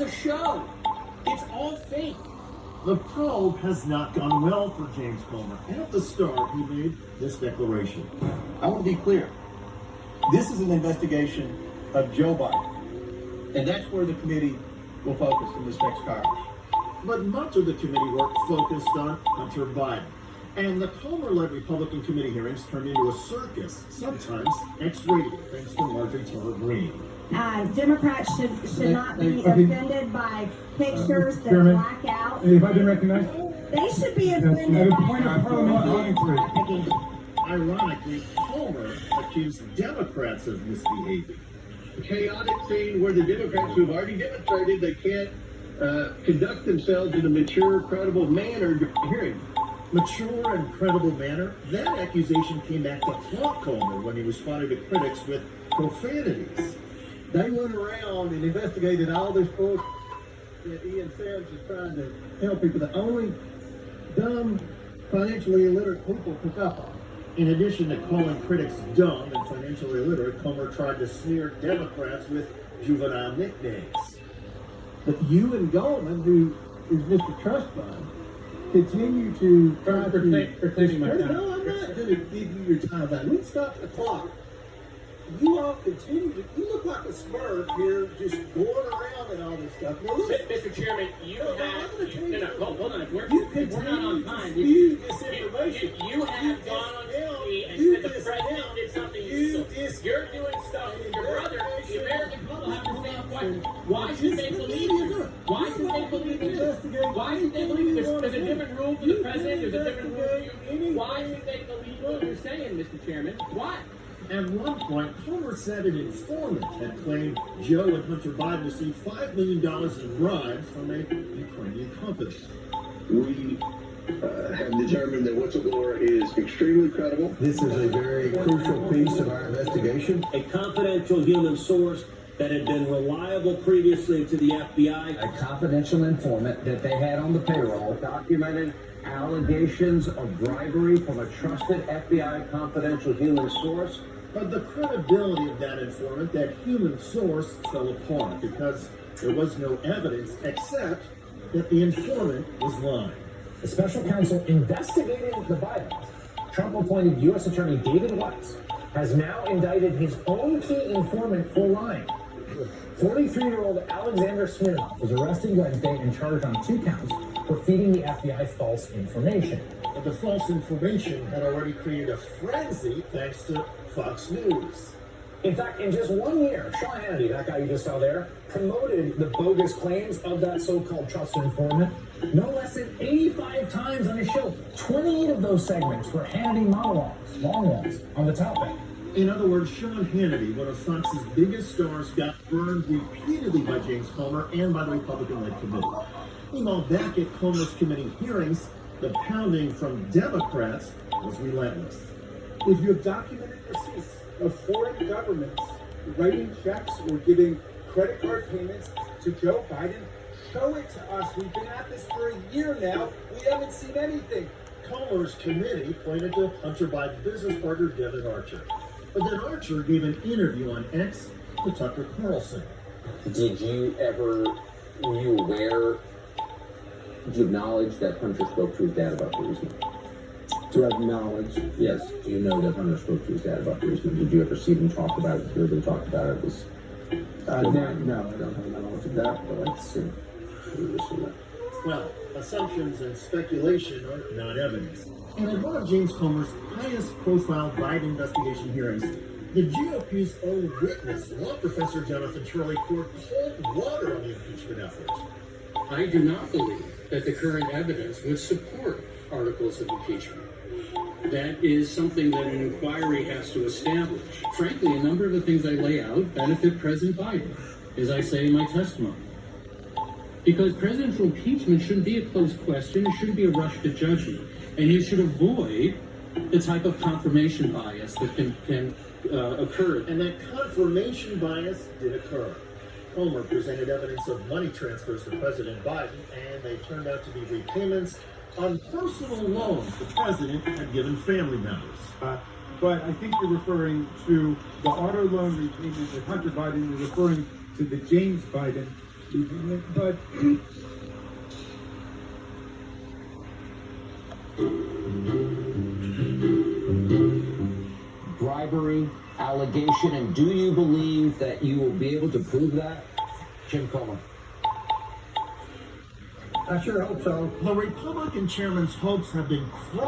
a show. It's all fake. The probe has not gone well for James Comer. At the start, he made this declaration. I want to be clear. This is an investigation of Joe Biden. And that's where the committee will focus in this next Congress. But much of the committee work focused on Hunter Biden. And the Comer-led Republican committee hearings turned into a circus, sometimes X-rated, thanks to Marjorie Taylor Greene. Democrats should not be offended by pictures that Chairman, black out. If I've been recognized, They should be I offended have a by point of parliamentary trafficking. Ironically, Comer accused Democrats of misbehaving. Chaotic scene where the Democrats who have already demonstrated they can't conduct themselves in a mature, credible manner during the hearing. Mature and credible manner, that accusation came back to haunt Comer when he responded to critics with profanities. They went around and investigated all this bullshit that Ian Sams is trying to tell people that only dumb, financially illiterate people pick up on. In addition to calling critics dumb and financially illiterate, Comer tried to smear Democrats with juvenile nicknames. But you and Goldman, who is Mr. Trust Fund, continue to try to... reclaiming my time. No, I'm not going to give you your time back. Let's stop the clock. You all continue to... You look like a smurf here, just going around and all this stuff. Now, look, Mr. Chairman, you No, have... I'm gonna tell you- hold on. If we're not on time, you disinformation. you have gone on TV and You said the president did something you're doing stuff with your brother. The American people have the same question. Why should they believe you? Why should they believe you? Why should they believe you? There's a different rule for the president. There's a different rule for you. Why should they believe what you're saying, Mr. Chairman? Why? At one point, Comer said an informant had claimed Joe and Hunter Biden received $5 million in bribes from a Ukrainian company. We have determined that whistleblower is extremely credible. This is a very crucial piece of our investigation. A confidential human source that had been reliable previously to the FBI. A confidential informant that they had on the payroll documented allegations of bribery from a trusted FBI confidential human source. But the credibility of that informant, that human source, fell apart because there was no evidence except that the informant was lying. The special counsel investigating the Bidens, Trump-appointed U.S. Attorney David Weiss, has now indicted his own key informant for lying. 43-year-old Alexander Smirnov was arrested Wednesday and charged on 2 counts for feeding the FBI false information. But the false information had already created a frenzy thanks to Fox News. In fact, in just 1 year, Sean Hannity, that guy you just saw there, promoted the bogus claims of that so-called trusted informant no less than 85 times on his show. 28 of those segments were Hannity monologues, long ones, on the topic. In other words, Sean Hannity, one of Fox's biggest stars, got burned repeatedly by James Comer and by the Republican-led committee. Meanwhile, back at Comer's committee hearings, the pounding from Democrats was relentless. If you have documented receipts of foreign governments writing checks or giving credit card payments to Joe Biden, show it to us. We've been at this for a year now. We haven't seen anything. Comer's committee pointed to Hunter Biden's business partner, Devin Archer. But then Archer gave an interview on X to Tucker Carlson. Did you acknowledge that Hunter spoke to his dad about the reason? To acknowledge. Yes. Do you know that Hunter spoke to his dad about the reason? Did you ever see them talk about it, hear them talk about it? No, I don't have knowledge of that, but I'd assume. Well, assumptions and speculation are not evidence. And in one of James Comer's highest profile Biden investigation hearings, the GOP's own witness, law professor Jonathan Turley, poured cold water on the impeachment effort. I do not believe that the current evidence would support articles of impeachment. That is something that an inquiry has to establish. Frankly, a number of the things I lay out benefit President Biden, as I say in my testimony. Because presidential impeachment shouldn't be a close question, it shouldn't be a rush to judgment. And you should avoid the type of confirmation bias that can occur. And that confirmation bias did occur. Comer presented evidence of money transfers to President Biden, and they turned out to be repayments on personal loans the president had given family members. But I think you're referring to the auto loan repayment that Hunter Biden is referring to the James Biden But Bribery, allegation, and do you believe that you will be able to prove that? Jim Comer. I sure hope so. The Republican chairman's hopes have been crushed.